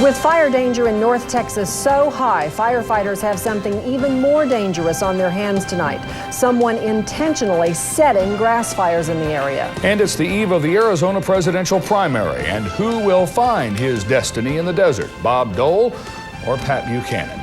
With fire danger in North Texas so high, firefighters have something even more dangerous on their hands tonight. Someone intentionally setting grass fires in the area. And it's the eve of the Arizona presidential primary. And who will find his destiny in the desert? Bob Dole or Pat Buchanan?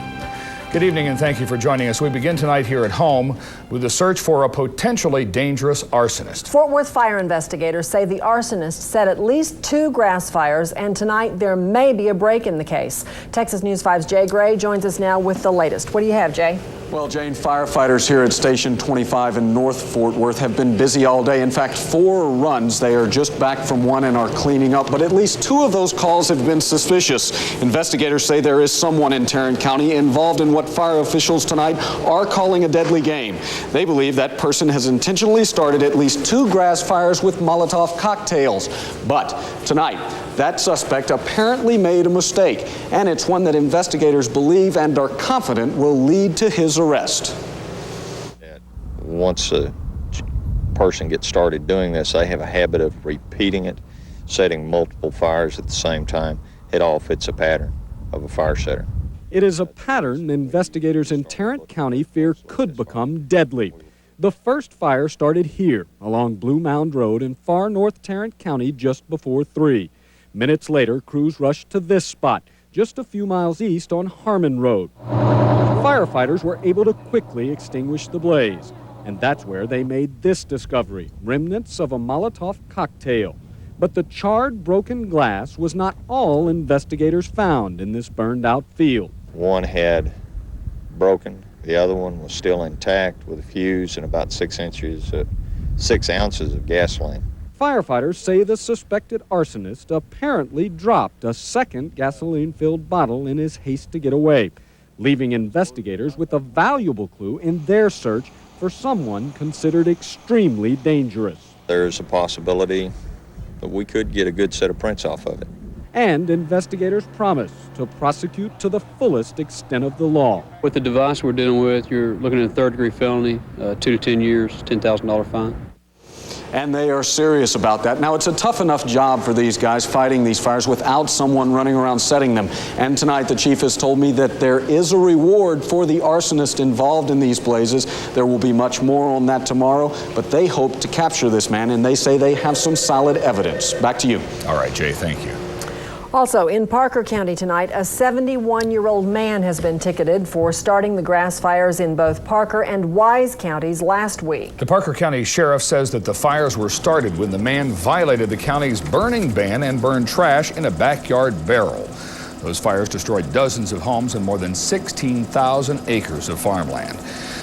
Good evening and thank you for joining us. We begin tonight here at home with a search for a potentially dangerous arsonist. Fort Worth fire investigators say the arsonist set at least 2 grass fires, and tonight there may be a break in the case. Texas News 5's Jay Gray joins us now with the latest. What do you have, Jay? Well, Jane, firefighters here at Station 25 in North Fort Worth have been busy all day. In fact, 4 runs. They are just back from one and are cleaning up, but at least 2 of those calls have been suspicious. Investigators say there is someone in Tarrant County involved in what fire officials tonight are calling a deadly game. They believe that person has intentionally started at least 2 grass fires with Molotov cocktails. But tonight, that suspect apparently made a mistake, and it's one that investigators believe and are confident will lead to his arrest. Once a person gets started doing this, they have a habit of repeating it, setting multiple fires at the same time. It all fits a pattern of a fire setter. It is a pattern investigators in Tarrant County fear could become deadly. The first fire started here along Blue Mound Road in far north Tarrant County just before 3. Minutes later, crews rushed to this spot, just a few miles east on Harmon Road. Firefighters were able to quickly extinguish the blaze, and that's where they made this discovery, remnants of a Molotov cocktail. But the charred, broken glass was not all investigators found in this burned-out field. One had broken, the other one was still intact with a fuse and about 6 ounces of gasoline. Firefighters say the suspected arsonist apparently dropped a second gasoline-filled bottle in his haste to get away, leaving investigators with a valuable clue in their search for someone considered extremely dangerous. There's a possibility that we could get a good set of prints off of it. And investigators promise to prosecute to the fullest extent of the law. With the device we're dealing with, you're looking at a third-degree felony, 2 to 10 years, $10,000 fine. And they are serious about that. Now, it's a tough enough job for these guys fighting these fires without someone running around setting them. And tonight, the chief has told me that there is a reward for the arsonist involved in these blazes. There will be much more on that tomorrow, but they hope to capture this man, and they say they have some solid evidence. Back to you. All right, Jay, thank you. Also, in Parker County tonight, a 71-year-old man has been ticketed for starting the grass fires in both Parker and Wise counties last week. The Parker County Sheriff says that the fires were started when the man violated the county's burning ban and burned trash in a backyard barrel. Those fires destroyed dozens of homes and more than 16,000 acres of farmland.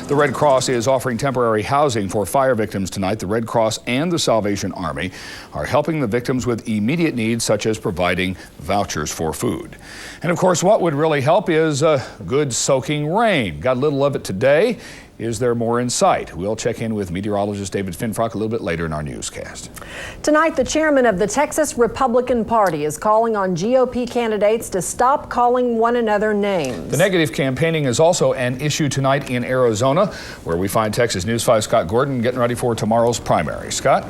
The Red Cross is offering temporary housing for fire victims tonight. The Red Cross and the Salvation Army are helping the victims with immediate needs, such as providing vouchers for food. And of course, what would really help is good soaking rain. Got a little of it today. Is there more in sight? We'll check in with meteorologist David Finfrock a little bit later in our newscast. Tonight, the chairman of the Texas Republican Party is calling on GOP candidates to stop calling one another names. The negative campaigning is also an issue tonight in Arizona, where we find Texas News 5's Scott Gordon getting ready for tomorrow's primary. Scott?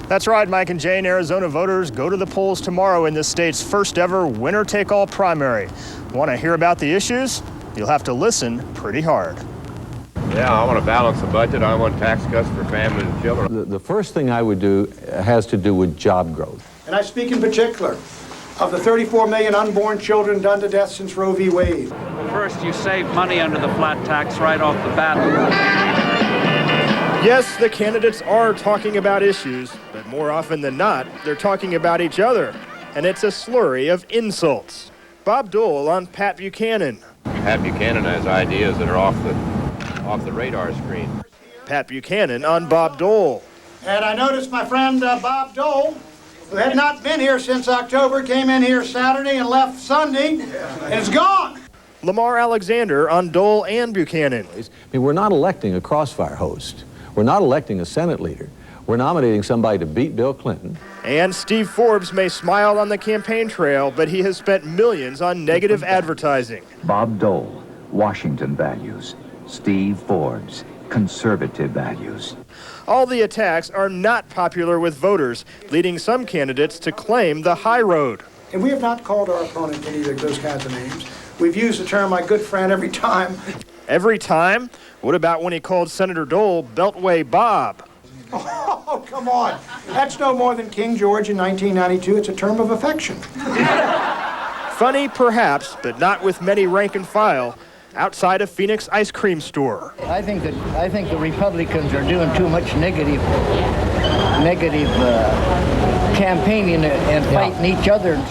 That's right, Mike and Jane. Arizona voters go to the polls tomorrow in the state's first ever winner-take-all primary. Want to hear about the issues? You'll have to listen pretty hard. Yeah, I want to balance the budget. I want tax cuts for families and children. The first thing I would do has to do with job growth. And I speak in particular of the 34 million unborn children done to death since Roe v. Wade. First, you save money under the flat tax right off the bat. Yes, the candidates are talking about issues, but more often than not, they're talking about each other. And it's a slurry of insults. Bob Dole on Pat Buchanan. Pat Buchanan has ideas that are off the radar screen. Pat Buchanan on Bob Dole. And I noticed my friend Bob Dole, who had not been here since October, came in here Saturday and left Sunday, and is gone. Lamar Alexander on Dole and Buchanan. I mean, we're not electing a crossfire host. We're not electing a Senate leader. We're nominating somebody to beat Bill Clinton. And Steve Forbes may smile on the campaign trail, but he has spent millions on negative advertising. Bob Dole, Washington values. Steve Forbes, conservative values. All the attacks are not popular with voters, leading some candidates to claim the high road. And we have not called our opponent any of those kinds of names. We've used the term "my good friend" every time. Every time? What about when he called Senator Dole Beltway Bob? Oh, come on. That's no more than King George in 1992. It's a term of affection. Funny, perhaps, but not with many rank and file outside a Phoenix ice cream store. I think the Republicans are doing too much negative campaigning and fighting each other.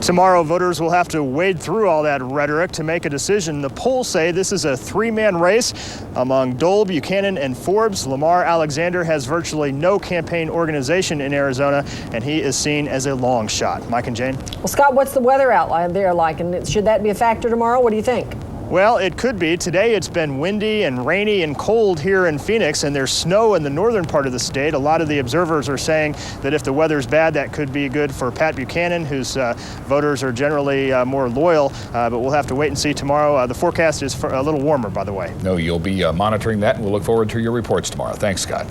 Tomorrow, voters will have to wade through all that rhetoric to make a decision. The polls say this is a three-man race among Dole, Buchanan, and Forbes. Lamar Alexander has virtually no campaign organization in Arizona, and he is seen as a long shot. Mike and Jane? Well, Scott, what's the weather out there like, and should that be a factor tomorrow? What do you think? Well, it could be. Today it's been windy and rainy and cold here in Phoenix, and there's snow in the northern part of the state. A lot of the observers are saying that if the weather's bad, that could be good for Pat Buchanan, whose voters are generally more loyal, but we'll have to wait and see tomorrow. The forecast is a little warmer, by the way. No, you'll be monitoring that, and we'll look forward to your reports tomorrow. Thanks, Scott.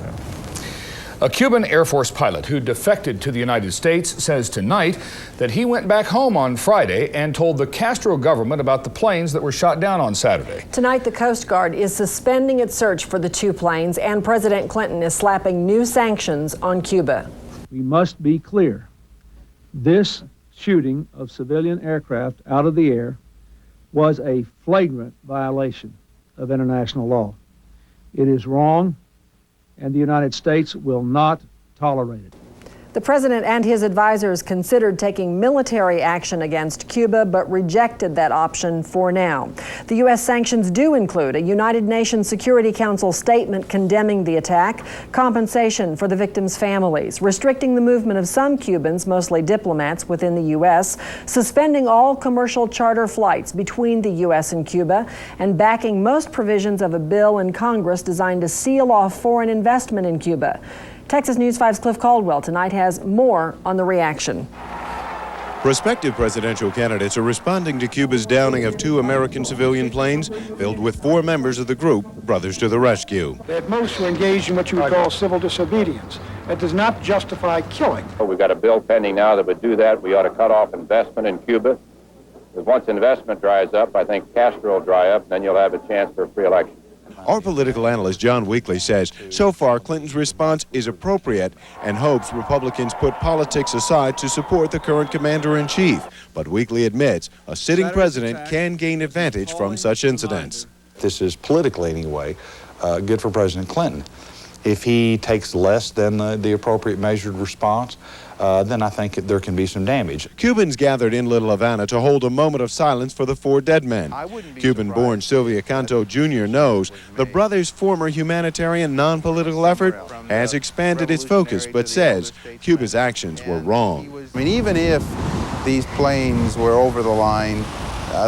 A Cuban Air Force pilot who defected to the United States says tonight that he went back home on Friday and told the Castro government about the planes that were shot down on Saturday. Tonight, the Coast Guard is suspending its search for the two planes, and President Clinton is slapping new sanctions on Cuba. We must be clear. This shooting of civilian aircraft out of the air was a flagrant violation of international law. It is wrong, and the United States will not tolerate it. The president and his advisors considered taking military action against Cuba, but rejected that option for now. The U.S. sanctions do include a United Nations Security Council statement condemning the attack, compensation for the victims' families, restricting the movement of some Cubans, mostly diplomats, within the U.S., suspending all commercial charter flights between the U.S. and Cuba, and backing most provisions of a bill in Congress designed to seal off foreign investment in Cuba. Texas News 5's Cliff Caldwell tonight has more on the reaction. Prospective presidential candidates are responding to Cuba's downing of two American civilian planes filled with four members of the group, Brothers to the Rescue. At most, we're engaged in what you would call civil disobedience. That does not justify killing. We've got a bill pending now that would do that. We ought to cut off investment in Cuba. Because once investment dries up, I think Castro will dry up, and then you'll have a chance for a free election. Our political analyst John Weekly says so far Clinton's response is appropriate and hopes Republicans put politics aside to support the current commander-in-chief. But Weekly admits a sitting president can gain advantage from such incidents. This is politically, anyway, good for President Clinton. If he takes less than the appropriate measured response, then I think there can be some damage. Cubans gathered in Little Havana to hold a moment of silence for the four dead men. Cuban-born Sylvia Canto Jr. knows the brothers' former humanitarian non-political effort has expanded its focus, but says Cuba's actions were wrong. I mean, even if these planes were over the line,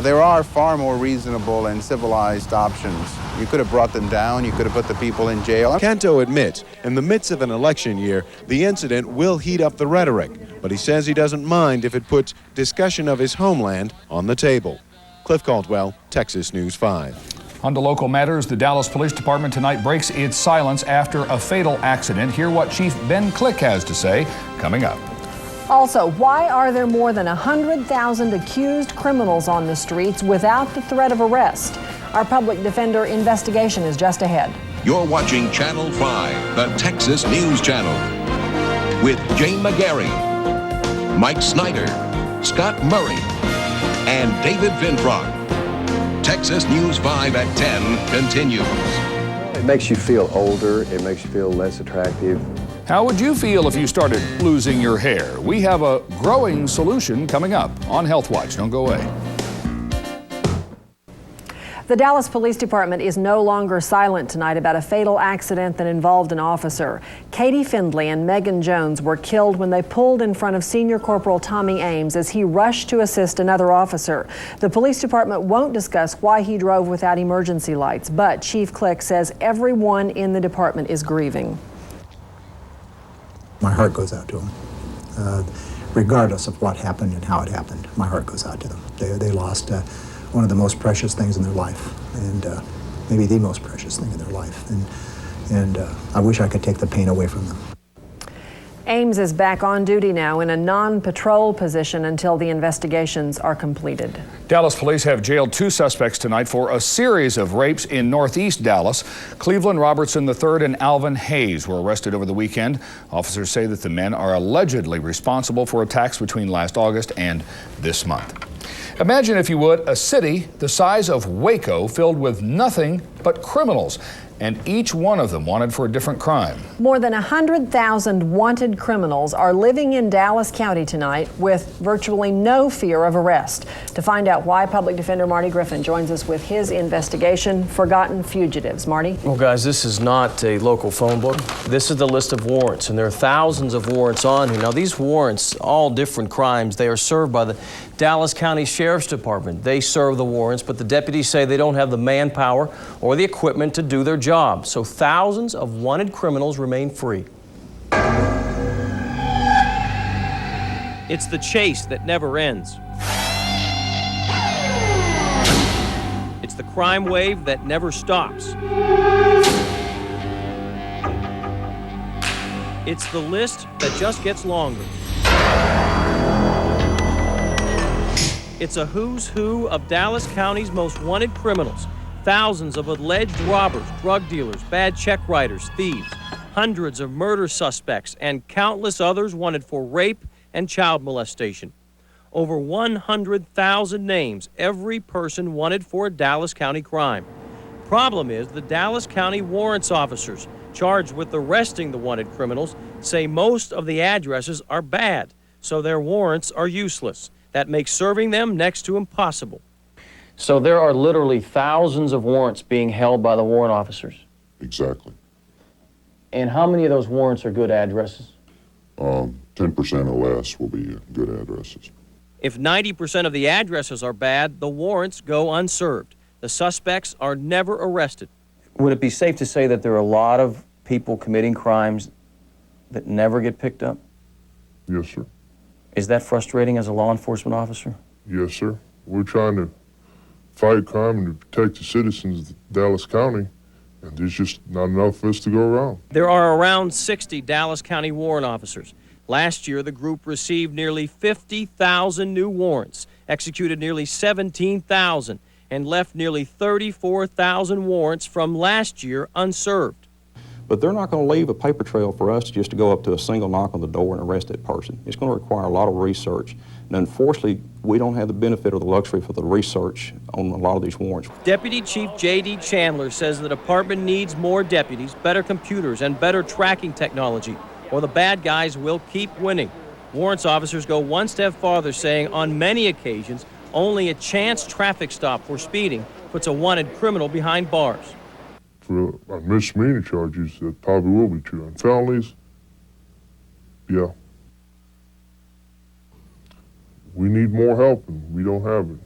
there are far more reasonable and civilized options. You could have brought them down. You could have put the people in jail. Canto admits, in the midst of an election year, the incident will heat up the rhetoric, but he says he doesn't mind if it puts discussion of his homeland on the table. Cliff Caldwell, Texas News 5. On to local matters, the Dallas Police Department tonight breaks its silence after a fatal accident. Hear what Chief Ben Click has to say coming up. Also, why are there more than 100,000 accused criminals on the streets without the threat of arrest? Our public defender investigation is just ahead. You're watching Channel 5, the Texas News Channel, with Jane McGarry, Mike Snyder, Scott Murray, and David Vinfrock. Texas News 5 at 10 continues. It makes you feel older. It makes you feel less attractive. How would you feel if you started losing your hair? We have a growing solution coming up on Health Watch. Don't go away. The Dallas Police Department is no longer silent tonight about a fatal accident that involved an officer. Katie Findley and Megan Jones were killed when they pulled in front of Senior Corporal Tommy Ames as he rushed to assist another officer. The police department won't discuss why he drove without emergency lights, but Chief Click says everyone in the department is grieving. My heart goes out to them. Regardless of what happened and how it happened, my heart goes out to them. They lost one of the most precious things in their life, and maybe the most precious thing in their life. And I wish I could take the pain away from them. Ames is back on duty now in a non-patrol position until the investigations are completed. Dallas police have jailed 2 suspects tonight for a series of rapes in northeast Dallas. Cleveland Robertson III and Alvin Hayes were arrested over the weekend. Officers say that the men are allegedly responsible for attacks between last August and this month. Imagine, if you would, a city the size of Waco filled with nothing but criminals, and each one of them wanted for a different crime. More than 100,000 wanted criminals are living in Dallas County tonight with virtually no fear of arrest. To find out why, Public Defender Marty Griffin joins us with his investigation, Forgotten Fugitives. Marty? Well, guys, this is not a local phone book. This is the list of warrants, and there are thousands of warrants on here. Now, these warrants, all different crimes, they are served by the Dallas County Sheriff's Department. They serve the warrants, but the deputies say they don't have the manpower or the equipment to do their job. So thousands of wanted criminals remain free. It's the chase that never ends. It's the crime wave that never stops. It's the list that just gets longer. It's a who's who of Dallas County's most wanted criminals. Thousands of alleged robbers, drug dealers, bad check writers, thieves, hundreds of murder suspects, and countless others wanted for rape and child molestation. Over 100,000 names, every person wanted for a Dallas County crime. Problem is, the Dallas County warrants officers charged with arresting the wanted criminals say most of the addresses are bad, so their warrants are useless. That makes serving them next to impossible. So there are literally thousands of warrants being held by the warrant officers. Exactly. And how many of those warrants are good addresses? 10% or less will be good addresses. If 90% of the addresses are bad, the warrants go unserved. The suspects are never arrested. Would it be safe to say that there are a lot of people committing crimes that never get picked up? Yes, sir. Is that frustrating as a law enforcement officer? Yes, sir. We're trying to fight crime and to protect the citizens of Dallas County, and there's just not enough of us to go around. There are around 60 Dallas County warrant officers. Last year, the group received nearly 50,000 new warrants, executed nearly 17,000, and left nearly 34,000 warrants from last year unserved. But they're not going to leave a paper trail for us just to go up to a single knock on the door and arrest that person. It's going to require a lot of research. And unfortunately, we don't have the benefit or the luxury for the research on a lot of these warrants. Deputy Chief J.D. Chandler says the department needs more deputies, better computers, and better tracking technology, or the bad guys will keep winning. Warrants officers go one step farther, saying on many occasions, only a chance traffic stop for speeding puts a wanted criminal behind bars. For misdemeanor charges, that probably will be true. And felonies, yeah. We need more help, and we don't have it.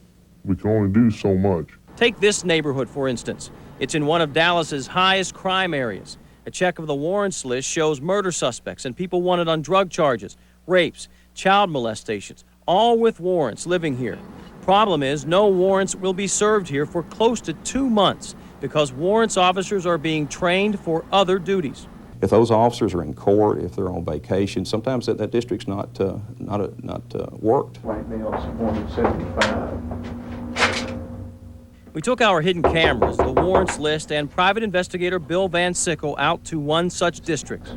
We can only do so much. Take this neighborhood, for instance. It's in one of Dallas's highest crime areas. A check of the warrants list shows murder suspects and people wanted on drug charges, rapes, child molestations, all with warrants living here. Problem is, no warrants will be served here for close to 2 months because warrants officers are being trained for other duties. If those officers are in court, if they're on vacation, sometimes that district's not worked. Right now it's 175. We took our hidden cameras, the warrants list, and private investigator Bill Van Sickle out to one such district.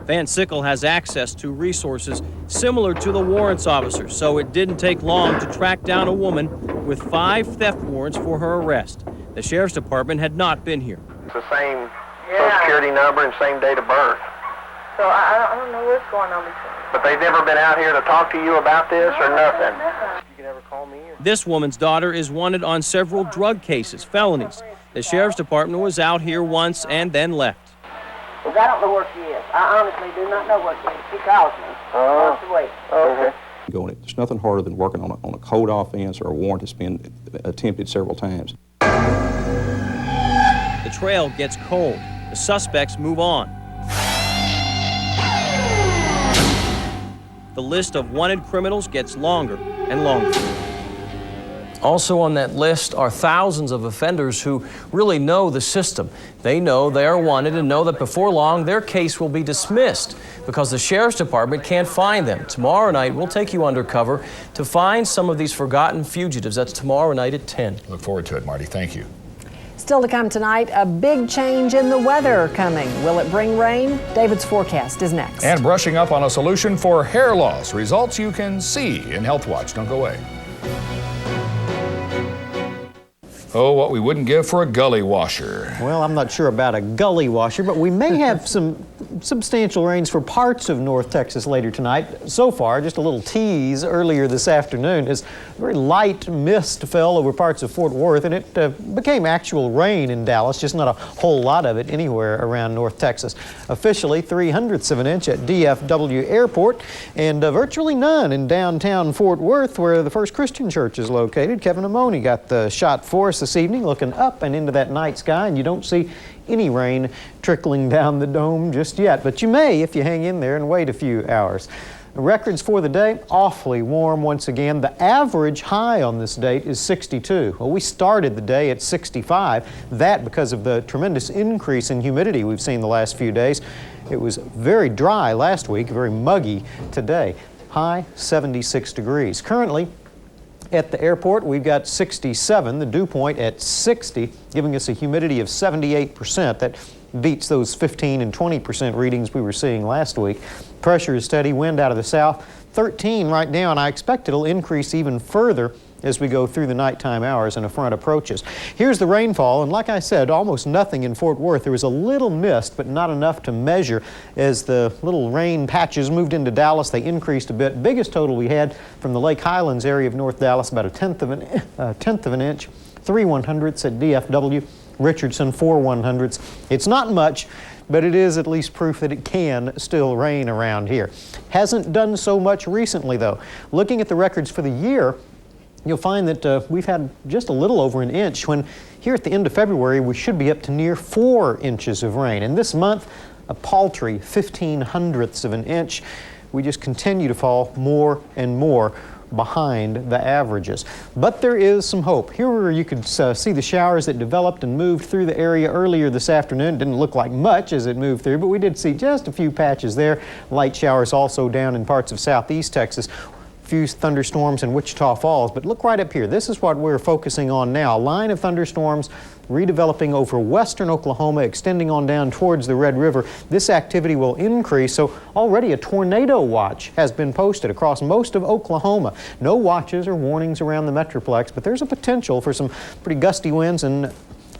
Van Sickle has access to resources similar to the warrants officers, so it didn't take long to track down a woman with 5 theft warrants for her arrest. The Sheriff's Department had not been here. It's the same Social Security number and same date of birth. So I don't know what's going on between. But they've never been out here to talk to you about this or nothing? You can never call me. This woman's daughter is wanted on several drug cases, felonies. The Sheriff's Department was out here once and then left. Well, I don't know where she is. I honestly do not know where she is. She calls me once a week. Okay. There's nothing harder than working on a code offense or a warrant that's been attempted several times. The trail gets cold. The suspects move on. The list of wanted criminals gets longer and longer. Also on that list are thousands of offenders who really know the system. They know they are wanted and know that before long their case will be dismissed because the Sheriff's Department can't find them. Tomorrow night we'll take you undercover to find some of these forgotten fugitives. That's tomorrow night at 10. Look forward to it, Marty. Thank you. Still to come tonight, a big change in the weather coming. Will it bring rain? David's forecast is next. And brushing up on a solution for hair loss. Results you can see in Health Watch. Don't go away. Oh, what we wouldn't give for a gully washer. Well, I'm not sure about a gully washer, but we may have some substantial rains for parts of North Texas later tonight. So far, just a little tease earlier this afternoon as very light mist fell over parts of Fort Worth, and it became actual rain in Dallas, just not a whole lot of it anywhere around North Texas. Officially, 0.03 of an inch at DFW Airport, and virtually none in downtown Fort Worth, where the First Christian Church is located. Kevin Amoni got the shot for us this evening, looking up and into that night sky, and you don't see any rain trickling down the dome just yet, but you may if you hang in there and wait a few hours. The records for the day, awfully warm once again. The average high on this date is 62. Well, we started the day at 65, that because of the tremendous increase in humidity we've seen the last few days. It was very dry last week, very muggy today. High 76 degrees. Currently, at the airport, we've got 67, the dew point at 60, giving us a humidity of 78%. That beats those 15 and 20% readings we were seeing last week. Pressure is steady, wind out of the south, 13 right now, and I expect it'll increase even further as we go through the nighttime hours and a front approaches. Here's the rainfall, and like I said, almost nothing in Fort Worth. There was a little mist, but not enough to measure. As the little rain patches moved into Dallas, they increased a bit. Biggest total we had from the Lake Highlands area of North Dallas, about a tenth of an inch, 3/100ths at DFW. Richardson, 4/100ths. It's not much, but it is at least proof that it can still rain around here. Hasn't done so much recently, though. Looking at the records for the year, you'll find that we've had just a little over an inch, when here at the end of February we should be up to near 4 inches of rain. And this month, a paltry 0.15 of an inch. We just continue to fall more and more behind the averages. But there is some hope. Here where you could see the showers that developed and moved through the area earlier this afternoon. Didn't look like much as it moved through, but we did see just a few patches there. Light showers also down in parts of southeast Texas. Few thunderstorms in Wichita Falls, but look right up here. This is what we're focusing on now. A line of thunderstorms redeveloping over western Oklahoma, extending on down towards the Red River. This activity will increase, so already a tornado watch has been posted across most of Oklahoma. No watches or warnings around the Metroplex, but there's a potential for some pretty gusty winds and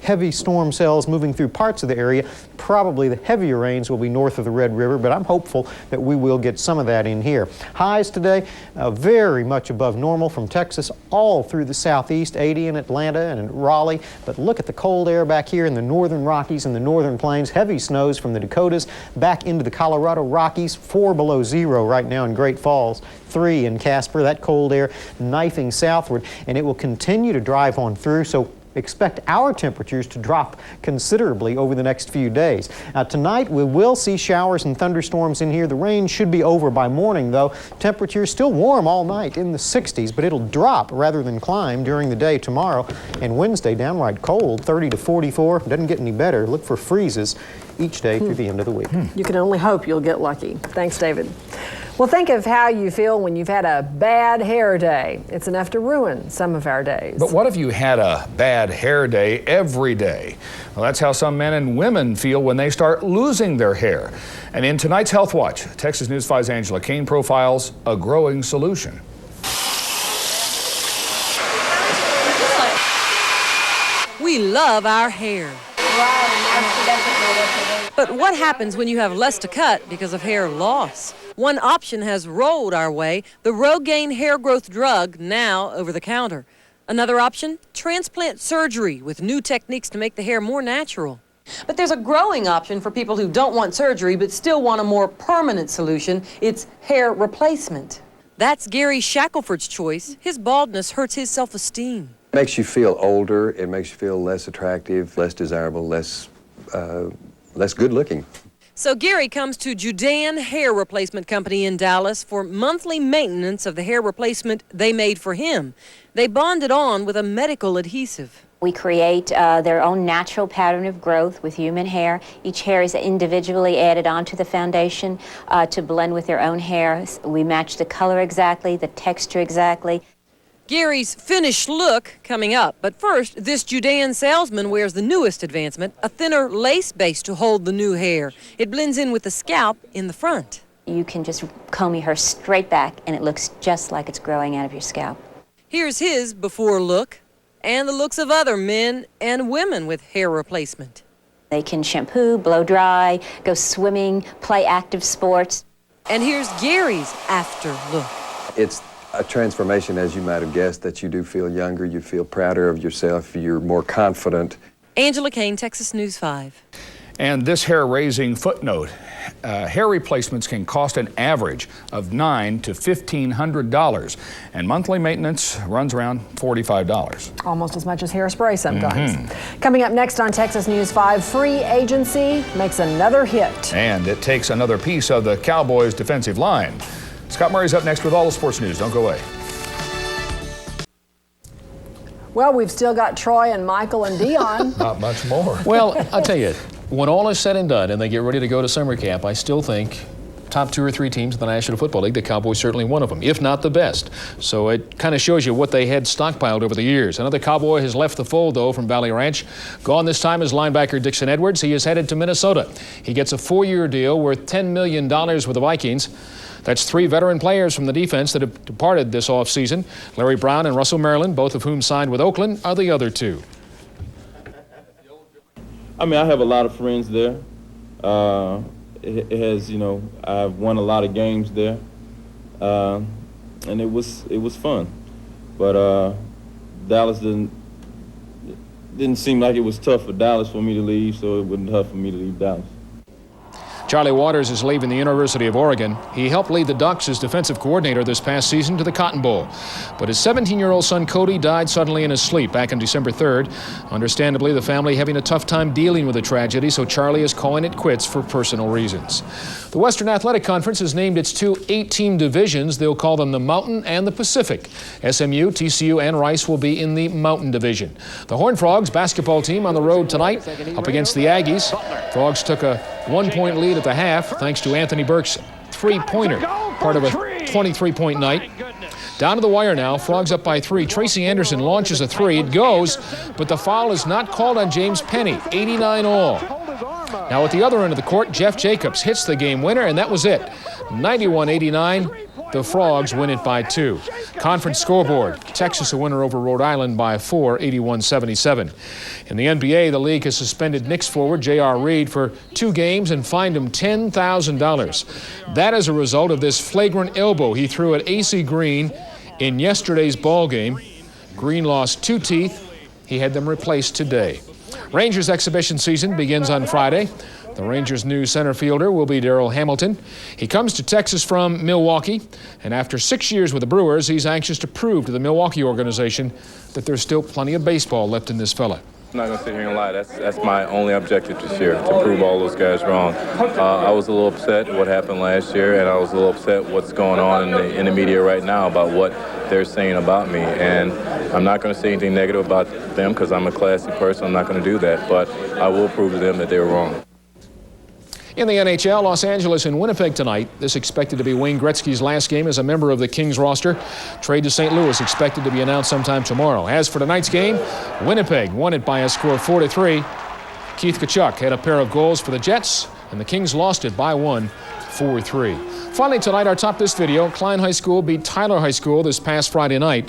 heavy storm cells moving through parts of the area. Probably the heavier rains will be north of the Red River, but I'm hopeful that we will get some of that in here. Highs today, very much above normal from Texas all through the southeast, 80 in Atlanta and in Raleigh. But look at the cold air back here in the northern Rockies and the northern plains. Heavy snows from the Dakotas back into the Colorado Rockies. 4 below zero right now in Great Falls. 3 in Casper. That cold air knifing southward, and it will continue to drive on through. So expect our temperatures to drop considerably over the next few days. Now tonight we will see showers and thunderstorms in here. The rain should be over by morning though. Temperatures still warm all night in the 60s, but it'll drop rather than climb during the day tomorrow. And Wednesday downright cold, 30 to 44. Doesn't get any better. Look for freezes each day through the end of the week. You can only hope you'll get lucky. Thanks, David. Well, think of how you feel when you've had a bad hair day. It's enough to ruin some of our days. But what if you had a bad hair day every day? Well, that's how some men and women feel when they start losing their hair. And in tonight's Health Watch, Texas News 5's Angela Kane profiles a growing solution. We love our hair. But what happens when you have less to cut because of hair loss? One option has rolled our way, the Rogaine hair growth drug, now over the counter. Another option, transplant surgery with new techniques to make the hair more natural. But there's a growing option for people who don't want surgery but still want a more permanent solution. It's hair replacement. That's Gary Shackelford's choice. His baldness hurts his self-esteem. It makes you feel older, it makes you feel less attractive, less desirable, less good looking. So Gary comes to Judean Hair Replacement Company in Dallas for monthly maintenance of the hair replacement they made for him. They bond it on with a medical adhesive. We create their own natural pattern of growth with human hair. Each hair is individually added onto the foundation to blend with their own hair. We match the color exactly, the texture exactly. Gary's finished look coming up. But first, this Judean salesman wears the newest advancement, a thinner lace base to hold the new hair. It blends in with the scalp in the front. You can just comb your hair straight back and it looks just like it's growing out of your scalp. Here's his before look and the looks of other men and women with hair replacement. They can shampoo, blow dry, go swimming, play active sports. And here's Gary's after look. It's a transformation, as you might have guessed, that you do feel younger, you feel prouder of yourself, you're more confident. Angela Kane, Texas News 5. And this hair-raising footnote, hair replacements can cost an average of $900 to $1,500, and monthly maintenance runs around $45. Almost as much as hairspray sometimes. Coming up next on Texas News 5, free agency makes another hit. And it takes another piece of the Cowboys' defensive line. Scott Murray's up next with all the sports news. Don't go away. Well, we've still got Troy and Michael and Dion. Not much more. Well, I'll tell you, when all is said and done and they get ready to go to summer camp, I still think top 2 or 3 teams in the National Football League, the Cowboys certainly one of them, if not the best. So it kind of shows you what they had stockpiled over the years. Another Cowboy has left the fold, though, from Valley Ranch. Gone this time is linebacker Dixon Edwards. He is headed to Minnesota. He gets a 4-year deal worth $10 million with the Vikings. That's 3 veteran players from the defense that have departed this offseason. Larry Brown and Russell Maryland, both of whom signed with Oakland, are the other 2. I mean, I have a lot of friends there. It has, you know, I've won a lot of games there, and it was fun. But Dallas didn't seem like it was tough for Dallas for me to leave, so it wasn't tough for me to leave Dallas. Charlie Waters is leaving the University of Oregon. He helped lead the Ducks as defensive coordinator this past season to the Cotton Bowl. But his 17-year-old son Cody died suddenly in his sleep back on December 3rd. Understandably, the family having a tough time dealing with the tragedy, so Charlie is calling it quits for personal reasons. The Western Athletic Conference has named its 2 8-team divisions. They'll call them the Mountain and the Pacific. SMU, TCU, and Rice will be in the Mountain Division. The Horned Frogs basketball team on the road tonight up against the Aggies. Frogs took a 1-point lead at the half thanks to Anthony Burke's 3-pointer, part of a 23-point night. Down to the wire now, Frogs up by 3. Tracy Anderson launches a 3. It goes, but the foul is not called on James Penny. 89 all. Now at the other end of the court, Jeff Jacobs hits the game winner, and that was it. 91-89. The Frogs win it by 2. Conference scoreboard, Texas a winner over Rhode Island by 4, 81-77. In the NBA, the league has suspended Knicks forward J.R. Reed for 2 games and fined him $10,000. That is a result of this flagrant elbow he threw at AC Green in yesterday's ball game. Green lost 2 teeth. He had them replaced today. Rangers exhibition season begins on Friday. The Rangers' new center fielder will be Darrell Hamilton. He comes to Texas from Milwaukee, and after 6 years with the Brewers, he's anxious to prove to the Milwaukee organization that there's still plenty of baseball left in this fella. I'm not going to sit here and lie. That's my only objective this year, to prove all those guys wrong. I was a little upset what happened last year, and I was a little upset what's going on in the media right now about what they're saying about me. And I'm not going to say anything negative about them because I'm a classy person. I'm not going to do that, but I will prove to them that they were wrong. In the NHL, Los Angeles and Winnipeg tonight. This expected to be Wayne Gretzky's last game as a member of the Kings roster. Trade to St. Louis expected to be announced sometime tomorrow. As for tonight's game, Winnipeg won it by a score of 4-3. Keith Tkachuk had a pair of goals for the Jets, and the Kings lost it by 1, 4-3. Finally tonight, our top this video, Klein High School beat Tyler High School this past Friday night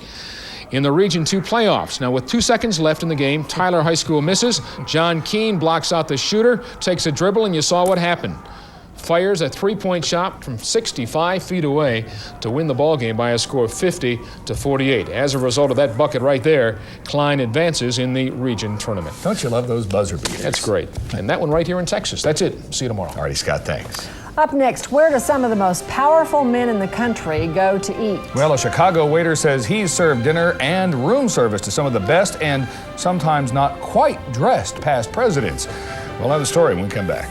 in the Region 2 playoffs. Now with 2 seconds left in the game, Tyler High School misses. John Keene blocks out the shooter, takes a dribble, and you saw what happened. Fires a 3-point shot from 65 feet away to win the ball game by a score of 50-48. As a result of that bucket right there, Klein advances in the region tournament. Don't you love those buzzer beaters? That's great. And that one right here in Texas. That's it. See you tomorrow. All righty, Scott, thanks. Up next, where do some of the most powerful men in the country go to eat? Well, a Chicago waiter says he's served dinner and room service to some of the best and sometimes not quite dressed past presidents. We'll have the story when we come back.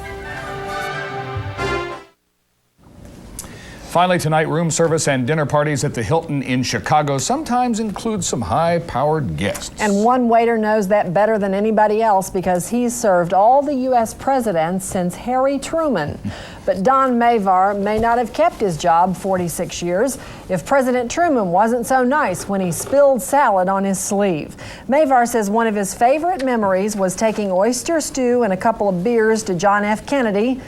Finally tonight, room service and dinner parties at the Hilton in Chicago sometimes include some high-powered guests. And one waiter knows that better than anybody else because he's served all the U.S. presidents since Harry Truman. But Don Mavar may not have kept his job 46 years if President Truman wasn't so nice when he spilled salad on his sleeve. Mavar says one of his favorite memories was taking oyster stew and a couple of beers to John F. Kennedy,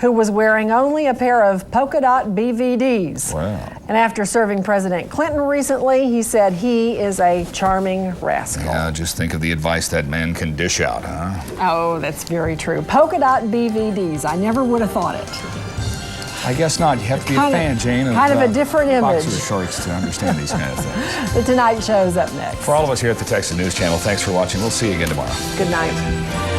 who was wearing only a pair of polka dot BVDs. Wow. And after serving President Clinton recently, he said he is a charming rascal. Yeah, just think of the advice that man can dish out, huh? Oh, that's very true. Polka dot BVDs. I never would have thought it. I guess not. You have to be a fan, Jane. Kind of a different image. Boxer shorts to understand these kind of things. The Tonight Show's up next. For all of us here at the Texas News Channel, thanks for watching. We'll see you again tomorrow. Good night.